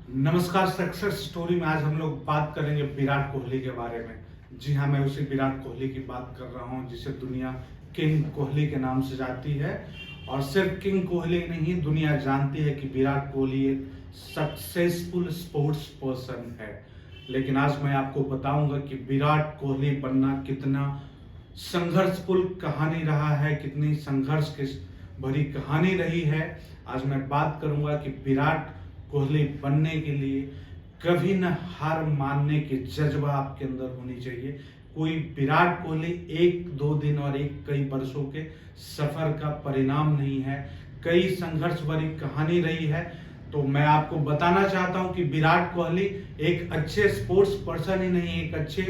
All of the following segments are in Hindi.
नमस्कार। सक्सेस स्टोरी में आज हम लोग बात करेंगे विराट कोहली के बारे में। जी हाँ, मैं उसी विराट कोहली की बात कर रहा हूँ जिसे दुनिया किंग कोहली के नाम से जानती है। और सिर्फ किंग कोहली नहीं, दुनिया जानती है कि विराट कोहली एक सक्सेसफुल स्पोर्ट्स पर्सन है। लेकिन आज मैं आपको बताऊंगा कि विराट कोहली बनना कितना संघर्षफुल कहानी रहा है, कितनी संघर्ष की भरी कहानी रही है। आज मैं बात करूंगा कि विराट कोहली बनने के लिए कभी न हार मानने की जज्बा आपके अंदर होनी चाहिए। कोई विराट कोहली एक दो दिन और कई वर्षों के सफर का परिणाम नहीं है, कई संघर्ष भरी कहानी रही है। तो मैं आपको बताना चाहता हूं कि विराट कोहली एक अच्छे स्पोर्ट्स पर्सन ही नहीं, एक अच्छे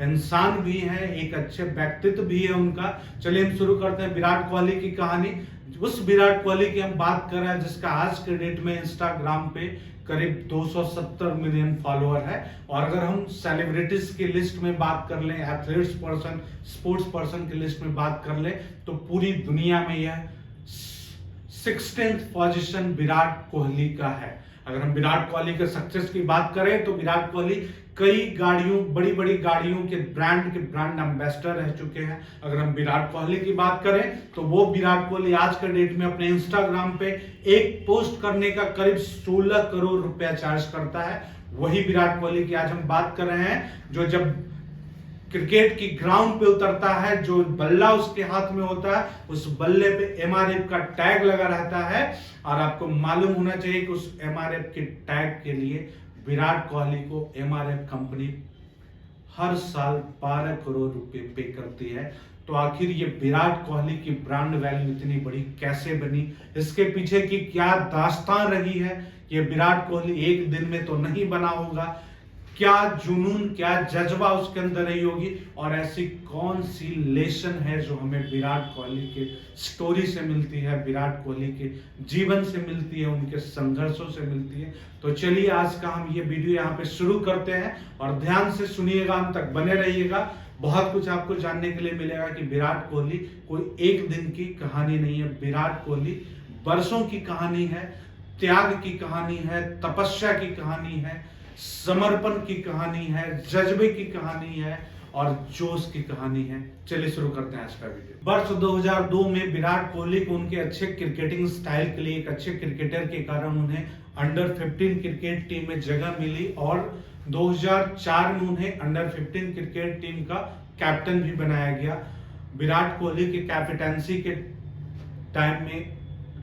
इंसान भी है, एक अच्छे व्यक्तित्व भी है उनका। चलिए हम शुरू करते हैं विराट कोहली की कहानी। उस विराट कोहली की हम बात कर रहे हैं जिसका आज के डेट में इंस्टाग्राम पे करीब 270 मिलियन फॉलोअर है। और अगर हम सेलिब्रिटीज की लिस्ट में बात कर लें, एथलीट्स पर्सन, स्पोर्ट्स पर्सन की लिस्ट में बात कर लें, तो पूरी दुनिया में यह 16th पोजीशन विराट कोहली का है। अगर हम विराट कोहली के सक्सेस की बात करें तो विराट कोहली कई गाड़ियों, बड़ी बड़ी गाड़ियों के ब्रांड एम्बेसडर रह चुके हैं। अगर हम विराट कोहली की बात करें तो वो विराट कोहली आज के डेट में अपने इंस्टाग्राम पे एक पोस्ट करने का करीब 16 करोड़ रुपया चार्ज करता है। वही विराट कोहली की आज हम बात कर रहे हैं जो जब क्रिकेट की ग्राउंड पे उतरता है, जो बल्ला उसके हाथ में होता है, उस बल्ले पे एमआरएफ का टैग लगा रहता है। और आपको मालूम होना चाहिए कि उस एमआरएफ के टैग के लिए विराट कोहली को एमआरएफ कंपनी हर साल 12 करोड़ रुपए पे करती है। तो आखिर ये विराट कोहली की ब्रांड वैल्यू इतनी बड़ी कैसे बनी, इसके पीछे की क्या दास्तान रही है? ये विराट कोहली एक दिन में तो नहीं बना होगा। क्या जुनून, क्या जज्बा उसके अंदर रही होगी, और ऐसी कौन सी लेसन है जो हमें विराट कोहली के स्टोरी से मिलती है, विराट कोहली के जीवन से मिलती है, उनके संघर्षों से मिलती है। तो चलिए आज का हम ये वीडियो यहाँ पे शुरू करते हैं और ध्यान से सुनिएगा, अंत तक बने रहिएगा। बहुत कुछ आपको जानने के लिए मिलेगा कि विराट कोहली कोई एक दिन की कहानी नहीं है। विराट कोहली वर्षों की कहानी है, त्याग की कहानी है, तपस्या की कहानी है, समर्पण की कहानी है, जज्बे की कहानी है और जोश की कहानी है। चलिए शुरू करते हैं आज का वीडियो। वर्ष 2002 में विराट कोहली को उनके अच्छे क्रिकेटिंग स्टाइल के लिए, एक अच्छे क्रिकेटर के कारण उन्हें अंडर 15 क्रिकेट टीम में जगह मिली और 2004 में उन्हें अंडर 15 क्रिकेट टीम का कैप्टन भी बनाया गया। विराट कोहली की कैप्टनसी के टाइम में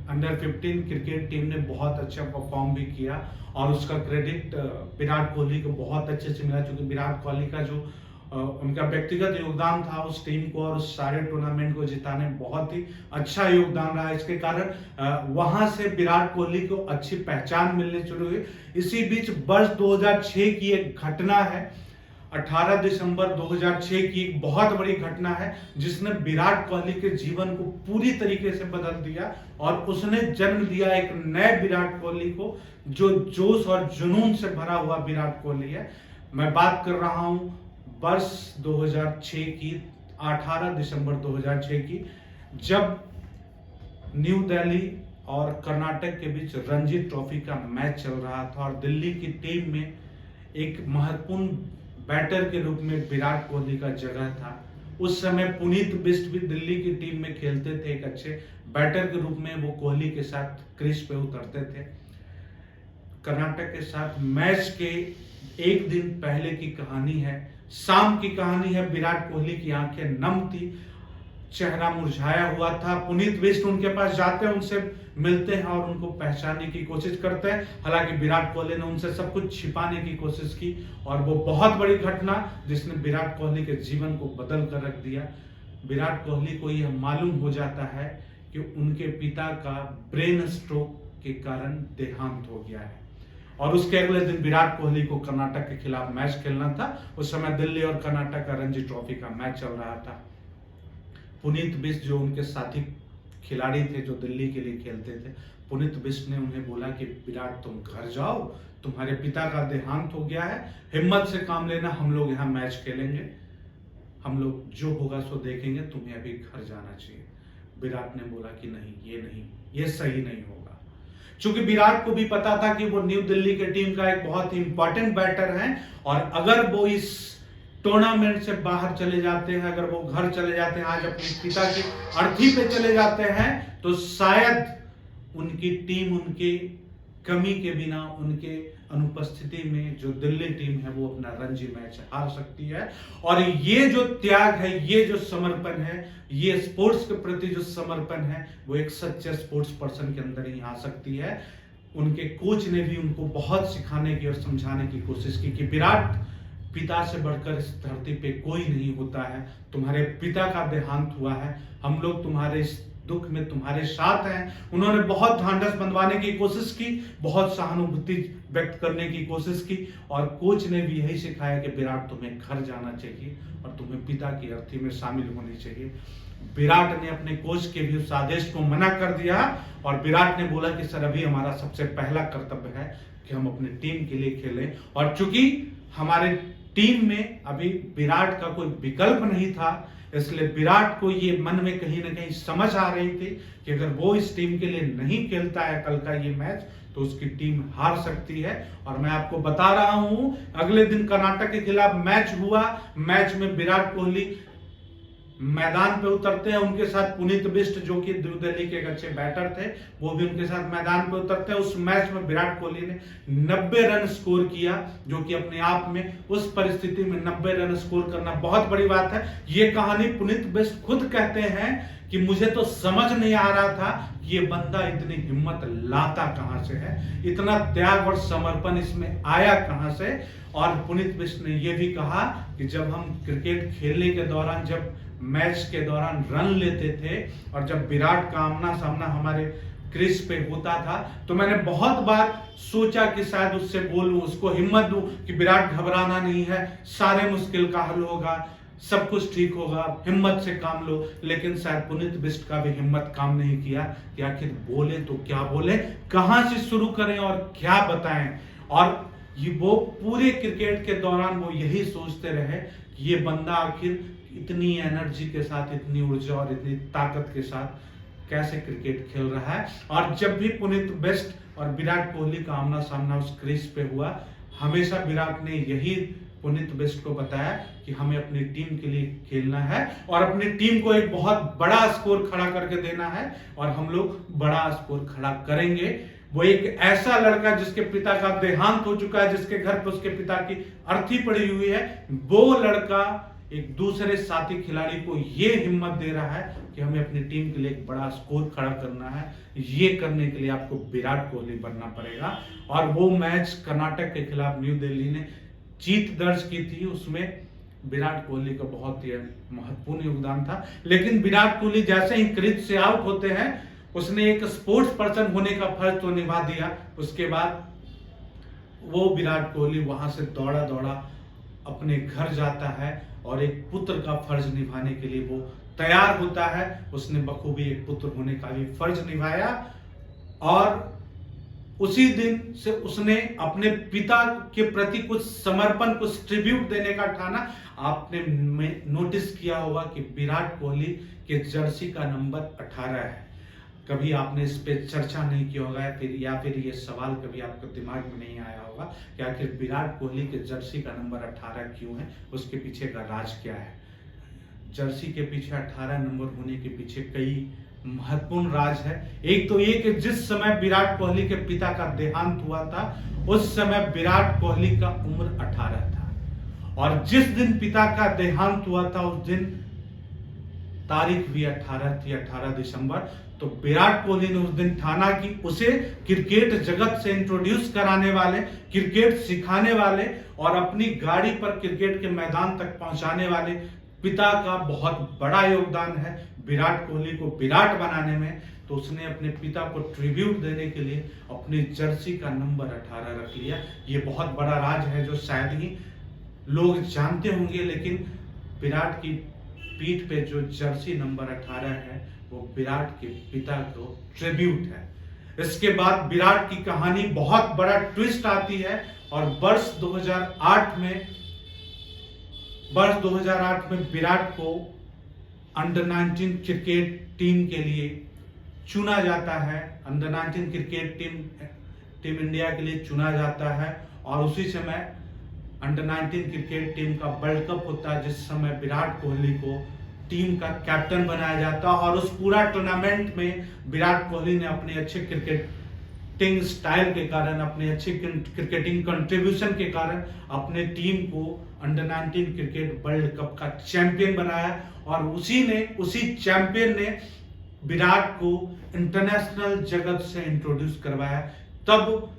अंडर 15 क्रिकेट टीम ने बहुत अच्छा परफॉर्म भी किया और उसका क्रेडिट विराट कोहली को बहुत अच्छे से मिला, क्योंकि विराट कोहली का जो उनका व्यक्तिगत योगदान था उस टीम को और उस सारे टूर्नामेंट को जिताने में बहुत ही अच्छा योगदान रहा। इसके कारण वहां से विराट कोहली को अच्छी पहचान मिलने शुरू हुई। इसी बीच वर्ष 2006 की एक घटना है, 18 दिसंबर 2006 की एक बहुत बड़ी घटना है जिसने विराट कोहली के जीवन को पूरी तरीके से बदल दिया और उसने जन्म दिया एक नए विराट कोहली को, जो जोश और जुनून से भरा हुआ विराट कोहली है। मैं बात कर रहा हूं वर्ष 2006 की, 18 दिसंबर 2006 की, जब न्यू दिल्ली और कर्नाटक के बीच रणजी ट्रॉफी का मैच चल रहा था और दिल्ली की टीम में एक महत्वपूर्ण बैटर के रूप में विराट कोहली का जगह था। उस समय पुनीत बिष्ट भी दिल्ली की टीम में खेलते थे, एक अच्छे बैटर के रूप में वो कोहली के साथ क्रीज पे उतरते थे। कर्नाटक के साथ मैच के एक दिन पहले की कहानी है, शाम की कहानी है। विराट कोहली की आंखें नम थी, चेहरा मुरझाया हुआ था। पुनीत बिष्ट उनके पास जाते हैं, उनसे मिलते हैं और उनको पहचानने की कोशिश करते हैं। हालांकि विराट कोहली ने उनसे सब कुछ छिपाने की कोशिश की और वो बहुत बड़ी घटना जिसने विराट कोहली के जीवन को बदल कर रख दिया। विराट कोहली को यह मालूम हो जाता है कि उनके पिता का ब्रेन स्ट्रोक के कारण देहांत हो गया है और उसके अगले दिन विराट कोहली को कर्नाटक के खिलाफ मैच खेलना था। उस समय दिल्ली और कर्नाटक का रणजी ट्रॉफी का मैच चल रहा था। पुनीत बिष्ट जो उनके साथी खिलाड़ी थे जो दिल्ली के लिए खेलते थे, पुनीत बिष्ट ने उन्हें बोला कि विराट तुम घर जाओ, तुम्हारे पिता का देहांत हो गया है, हिम्मत से काम लेना, हम लोग यहाँ मैच खेलेंगे, हम लोग जो होगा सो देखेंगे, तुम्हें अभी घर जाना चाहिए। विराट ने बोला कि नहीं, ये सही नहीं होगा। क्योंकि विराट को भी पता था कि वो न्यू दिल्ली के टीम का एक बहुत ही इंपॉर्टेंट बैटर है, और अगर वो इस टूर्नामेंट से बाहर चले जाते हैं, अगर वो घर चले जाते हैं, आज अपने पिता की अर्थी पे चले जाते हैं, तो शायद उनकी टीम उनके कमी के बिना, उनके अनुपस्थिति में जो दिल्ली टीम है वो अपना रणजी मैच हार सकती है। और ये जो त्याग है, ये जो समर्पण है, ये स्पोर्ट्स के प्रति जो समर्पण है, वो एक सच्चे स्पोर्ट्स पर्सन के अंदर ही आ सकती है। उनके कोच ने भी उनको बहुत सिखाने की और समझाने की कोशिश की कि विराट, पिता से बढ़कर इस धरती पे कोई नहीं होता है, तुम्हारे पिता का देहांत हुआ है, हम लोग तुम्हारे इस दुख में तुम्हारे साथ हैं। उन्होंने बहुत ढांढस बंधवाने की कोशिश की, बहुत सहानुभूति व्यक्त करने की कोशिश की, और कोच ने भी यही सिखाया कि विराट तुम्हें घर जाना चाहिए और तुम्हें पिता की अर्थी में शामिल होनी चाहिए। विराट ने अपने कोच के भी उस आदेश को मना कर दिया, और विराट ने बोला कि सर, अभी हमारा सबसे पहला कर्तव्य है कि हम अपनी टीम के लिए खेलें। और चूंकि हमारे टीम में अभी विराट का कोई विकल्प नहीं था, इसलिए विराट को ये मन में कहीं ना कहीं समझ आ रही थी कि अगर वो इस टीम के लिए नहीं खेलता है कल का ये मैच, तो उसकी टीम हार सकती है। और मैं आपको बता रहा हूं, अगले दिन कर्नाटक के खिलाफ मैच हुआ। मैच में विराट कोहली मैदान पे उतरते हैं, उनके साथ पुनीत बिष्ट जो कि न्यू दिल्ली के एक अच्छे बैटर थे, वो भी उनके साथ मैदान पे उतरते हैं। उस मैच में विराट कोहली ने 90 रन स्कोर किया, जो कि अपने आप में उस परिस्थिति में 90 रन स्कोर करना बहुत बड़ी बात है। ये कहानी पुनीत बिष्ट खुद कहते हैं कि मुझे तो समझ नहीं आ रहा था कि ये बंदा इतनी हिम्मत लाता कहां से है, इतना त्याग और समर्पण इसमें आया कहां से। और पुनीत बिष्ट ने यह भी कहा कि जब हम क्रिकेट खेलने के दौरान, जब मैच के दौरान रन लेते थे, और जब विराट का आमना सामना हमारे क्रीज पे होता था, तो मैंने बहुत बार सोचा कि शायद उससे बोलूं, उसको हिम्मत दूं कि विराट घबराना नहीं है, सारे मुश्किल का हल होगा, सब कुछ ठीक होगा, हिम्मत से काम लो। लेकिन शायद पुनीत बिष्ट का भी हिम्मत काम नहीं किया कि आखिर बोले तो क्या बोले, कहां से शुरू करें और क्या बताएं। और ये वो पूरे क्रिकेट के दौरान वो यही सोचते रहे कि ये बंदा आखिर इतनी एनर्जी के साथ, इतनी ऊर्जा और इतनी ताकत के साथ कैसे क्रिकेट खेल रहा है। और जब भी पुनीत बिष्ट और विराट कोहली का आमना सामना उस क्रीज पे हुआ, हमेशा विराट ने यही पुनीत बिष्ट को बताया कि हमें अपनी टीम के लिए खेलना है और अपनी टीम को एक बहुत बड़ा स्कोर खड़ा करके देना है, और हम लोग बड़ा स्कोर खड़ा करेंगे। वो एक ऐसा लड़का जिसके पिता का देहांत हो चुका है, जिसके घर पर उसके पिता की अर्थी पड़ी हुई है, वो लड़का एक दूसरे साथी खिलाड़ी को ये हिम्मत दे रहा है कि हमें अपनी टीम के लिए एक बड़ा स्कोर खड़ा करना है। ये करने के लिए आपको विराट कोहली बनना पड़ेगा। और वो मैच कर्नाटक के खिलाफ न्यू दिल्ली ने जीत दर्ज की थी, उसमें विराट कोहली का बहुत ही महत्वपूर्ण योगदान था। लेकिन विराट कोहली जैसे ही क्रीज से आउट होते हैं, उसने एक स्पोर्ट्स पर्सन होने का फर्ज तो निभा दिया। उसके बाद वो विराट कोहली वहां से दौड़ा दौड़ा अपने घर जाता है और एक पुत्र का फर्ज निभाने के लिए वो तैयार होता है। उसने बखूबी एक पुत्र होने का भी फर्ज निभाया, और उसी दिन से उसने अपने पिता के प्रति कुछ समर्पण, कुछ ट्रिब्यूट देने का ठाना। आपने नोटिस किया होगा कि विराट कोहली के जर्सी का नंबर 18 है। कभी आपने इस पे चर्चा नहीं किया होगा, या फिर ये सवाल कभी आपके दिमाग में नहीं आया होगा कि आखिर विराट कोहली के जर्सी का नंबर 18 क्यों है, उसके पीछे का राज क्या है। जर्सी के पीछे 18 नंबर होने के पीछे कई महत्वपूर्ण राज है। एक तो ये कि जिस समय विराट कोहली के पिता का देहांत हुआ था, उस समय विराट कोहली का उम्र 18 था, और जिस दिन पिता का देहांत हुआ था उस दिन तारीख भी 18 थी, 18 दिसंबर। तो विराट कोहली ने उस दिन ठाना कि उसे क्रिकेट जगत से इंट्रोड्यूस कराने वाले, क्रिकेट सिखाने वाले और अपनी गाड़ी पर क्रिकेट के मैदान तक पहुंचाने वाले पिता का बहुत बड़ा योगदान है विराट कोहली को विराट बनाने में। तो उसने अपने पिता को ट्रिब्यूट देने के लिए अपनी जर्सी का नंबर 18 रख लिया। ये बहुत बड़ा राज है जो शायद ही लोग जानते होंगे, लेकिन विराट की पीठ पे जो जर्सी नंबर 18 है वो विराट के पिता को ट्रिब्यूट है। इसके बाद विराट की कहानी बहुत बड़ा ट्विस्ट आती है, और वर्ष 2008 में विराट को अंडर 19 क्रिकेट टीम के लिए चुना जाता है, अंडर 19 क्रिकेट टीम इंडिया के लिए चुना जाता है। और उसी समय अंडर 19 क्रिकेट टीम का वर्ल्ड कप होता है, जिस समय विराट कोहली को टीम का कैप्टन बनाया जाता है। और उस पूरा टूर्नामेंट में विराट कोहली ने अपने अच्छे क्रिकेटिंग स्टाइल के कारण, अपने अच्छे क्रिकेटिंग कंट्रीब्यूशन के कारण अपने टीम को अंडर 19 क्रिकेट वर्ल्ड कप का चैंपियन बनाया। और उसी चैंपियन ने विराट को इंटरनेशनल जगत से इंट्रोड्यूस करवाया। तब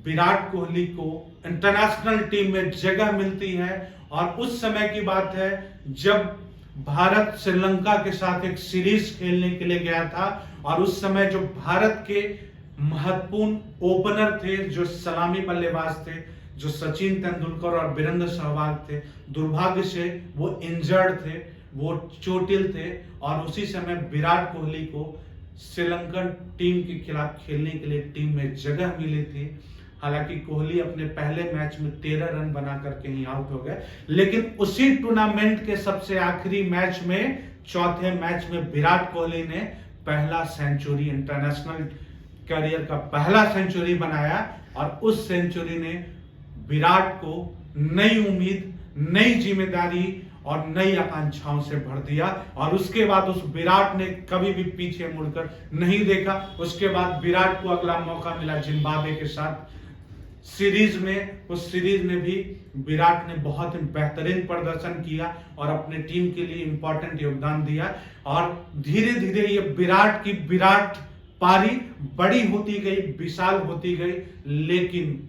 विराट कोहली को इंटरनेशनल टीम में जगह मिलती है। और उस समय की बात है जब भारत श्रीलंका के साथ एक सीरीज खेलने के लिए गया था। और उस समय जो भारत के महत्वपूर्ण ओपनर थे, जो सलामी बल्लेबाज थे, जो सचिन तेंदुलकर और वीरेंद्र सहवाग थे, दुर्भाग्य से वो इंजर्ड थे, वो चोटिल थे। और उसी समय विराट कोहली को श्रीलंकन टीम के खिलाफ खेलने के लिए टीम में जगह मिली थी। हालांकि कोहली अपने पहले मैच में 13 रन बना करके ही आउट हो गए, लेकिन उसी टूर्नामेंट के सबसे आखिरी मैच में, चौथे मैच में विराट कोहली ने पहला सेंचुरी, इंटरनेशनल करियर का पहला सेंचुरी बनाया। और उस सेंचुरी ने विराट को नई उम्मीद, नई जिम्मेदारी और नई आकांक्षाओं से भर दिया। और उसके बाद उस विराट ने कभी भी पीछे मुड़कर नहीं देखा। उसके बाद विराट को अगला मौका मिला जिम्बाब्वे के साथ सीरीज में। उस सीरीज में भी विराट ने बहुत बेहतरीन प्रदर्शन किया और अपने टीम के लिए इंपॉर्टेंट योगदान दिया। और धीरे धीरे ये विराट पारी बड़ी होती गई, विशाल होती गई। लेकिन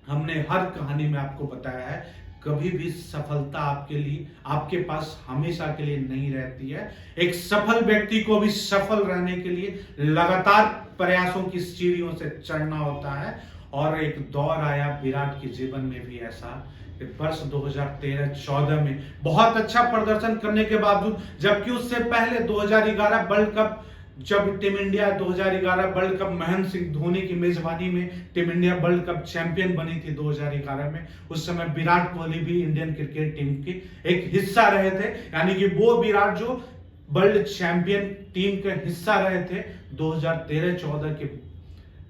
हमने हर कहानी में आपको बताया है, कभी भी सफलता आपके पास हमेशा के लिए नहीं रहती है। एक सफल व्यक्ति को भी सफल रहने के लिए लगातार प्रयासों की सीढ़ियों से चढ़ना होता है। और एक दौर आया विराट के जीवन में भी ऐसा, वर्ष 2013-14 में बहुत अच्छा प्रदर्शन करने के बावजूद, जबकि उससे पहले 2011 वर्ल्ड कप, जब team India 2011 world cup Mahendra Singh Dhoni की मेजबानी में team India world cup champion बनी थी 2011 में, उस समय विराट कोहली भी इंडियन क्रिकेट टीम की एक हिस्सा रहे थे। यानी कि वो विराट जो वर्ल्ड चैंपियन टीम का हिस्सा रहे थे। 2013-14 के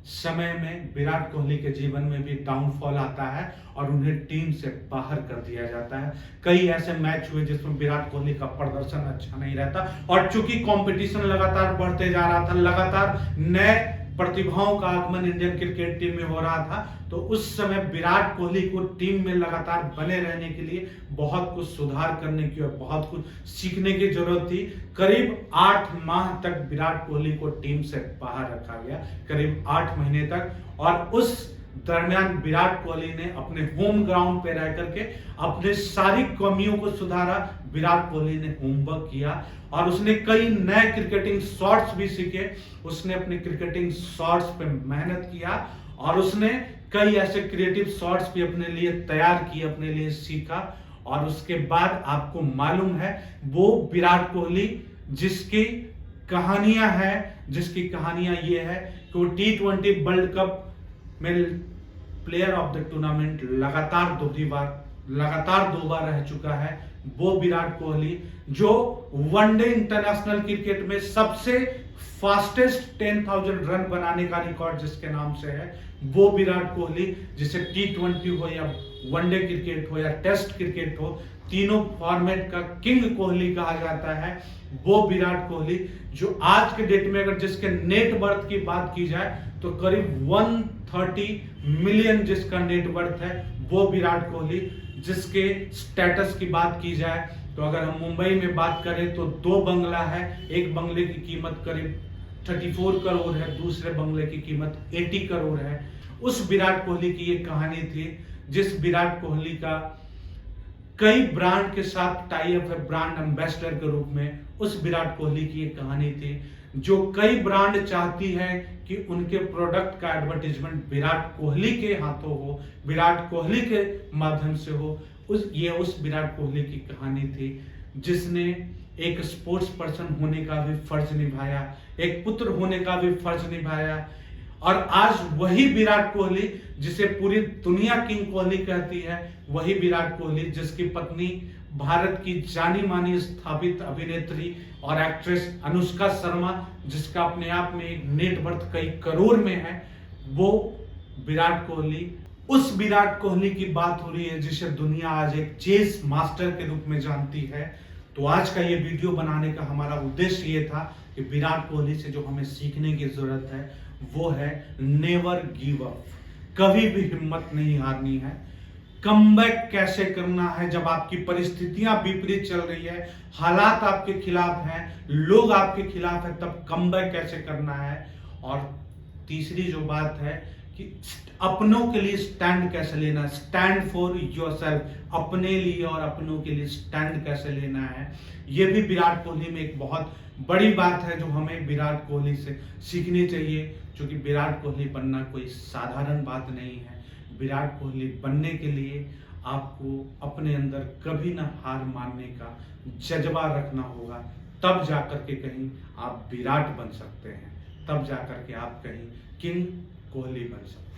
समय में विराट कोहली के जीवन में भी डाउनफॉल आता है और उन्हें टीम से बाहर कर दिया जाता है। कई ऐसे मैच हुए जिसमें विराट कोहली का प्रदर्शन अच्छा नहीं रहता। और चूंकि कंपटीशन लगातार बढ़ते जा रहा था, लगातार नए प्रतिभाओं का आगमन इंडियन क्रिकेट टीम में हो रहा था, तो उस समय विराट कोहली को टीम में लगातार बने रहने के लिए बहुत कुछ सुधार करने की और बहुत कुछ सीखने की जरूरत थी। करीब 8 माह तक विराट कोहली को टीम से बाहर रखा गया, करीब 8 महीने तक। और उस दरमियान विराट कोहली ने अपने होम ग्राउंड पे रह करके अपने सारी कमियों को सुधारा। विराट कोहली ने होमवर्क किया और उसने कई नए क्रिकेटिंग शॉट्स भी सीखे। उसने अपने क्रिकेटिंग शॉट्स पे मेहनत किया और उसने कई ऐसे क्रिएटिव शॉट्स भी अपने लिए तैयार किए, अपने लिए सीखा। और उसके बाद आपको मालूम है वो विराट कोहली जिसकी कहानियां ये है कि वो T20 वर्ल्ड कप में प्लेयर ऑफ द टूर्नामेंट लगातार 2 बार रह चुका है। वो विराट कोहली जो वनडे इंटरनेशनल क्रिकेट में सबसे फास्टेस्ट 10,000 रन बनाने का रिकॉर्ड जिसके नाम से है, वो विराट कोहली जिसे T20 हो या वनडे क्रिकेट हो या टेस्ट क्रिकेट हो, तीनों फॉर्मेट का किंग कोहली कहा जाता है। वो विराट कोहली जो आज के डेट में अगर जिसके नेट वर्थ की बात की जाए तो करीब 130 मिलियन जिसका नेट वर्थ है, वो विराट कोहली। जिसके स्टेटस की बात की जाए तो अगर हम मुंबई में बात करें तो 2 बंगला है। एक बंगले की कीमत करीब 34 करोड़ है, दूसरे बंगले की कीमत 80 करोड़ है। उस विराट कोहली की ये कहानी थी, जिस विराट कोहली का कई ब्रांड के साथ टाई अप है ब्रांड एम्बेसडर के रूप में। उस विराट कोहली की एक कहानी थी जो कई ब्रांड चाहती है कि उनके प्रोडक्ट का एडवर्टाइजमेंट विराट कोहली के हाथों हो, विराट कोहली के माध्यम से हो। उस विराट कोहली की कहानी थी जिसने एक स्पोर्ट्स पर्सन होने का भी फर्ज निभाया, एक पुत्र होने का भी फर्ज निभाया। और आज वही विराट कोहली जिसे पूरी दुनिया किंग कोहली कहती है, वही विराट कोहली जिसकी पत्नी भारत की जानी मानी स्थापित अभिनेत्री और एक्ट्रेस अनुष्का शर्मा, जिसका अपने आप में एक नेट वर्थ कई करोड़ में है, वो विराट कोहली, उस विराट कोहली की बात हो रही है जिसे दुनिया आज एक चेस मास्टर के रूप में जानती है। तो आज का ये वीडियो बनाने का हमारा उद्देश्य ये था कि विराट कोहली से जो हमें सीखने की जरूरत है वो है नेवर गिव अप, कभी भी हिम्मत नहीं हारनी है। कमबैक कैसे करना है जब आपकी परिस्थितियां विपरीत चल रही है, हालात आपके खिलाफ हैं, लोग आपके खिलाफ हैं, तब कमबैक कैसे करना है। और तीसरी जो बात है कि अपनों के लिए स्टैंड कैसे लेना, स्टैंड फॉर योरसेल्फ, अपने लिए और अपनों के लिए स्टैंड कैसे लेना है। ये भी विराट कोहली में एक बहुत बड़ी बात है जो हमें विराट कोहली से सीखनी चाहिए, क्योंकि विराट कोहली बनना कोई साधारण बात नहीं है। विराट कोहली बनने के लिए आपको अपने अंदर कभी ना हार मानने का जज्बा रखना होगा, तब जाकर के कहीं आप विराट बन सकते हैं, तब जाकर के आप कहीं किंग कोहली बन सकते हैं।